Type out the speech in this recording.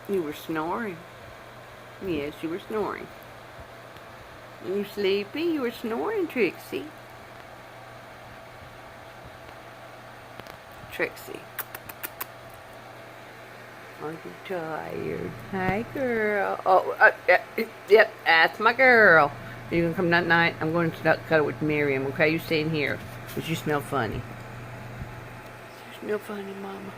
You were snoring. Yes, you were snoring. You sleepy? You were snoring, Trixie. Trixie. Are you tired? Hi, girl. Oh, yep, that's my girl. Are you gonna come that night? I'm going to cuddle with Miriam, okay? You stay in here. Because you smell funny. You smell funny, Mama.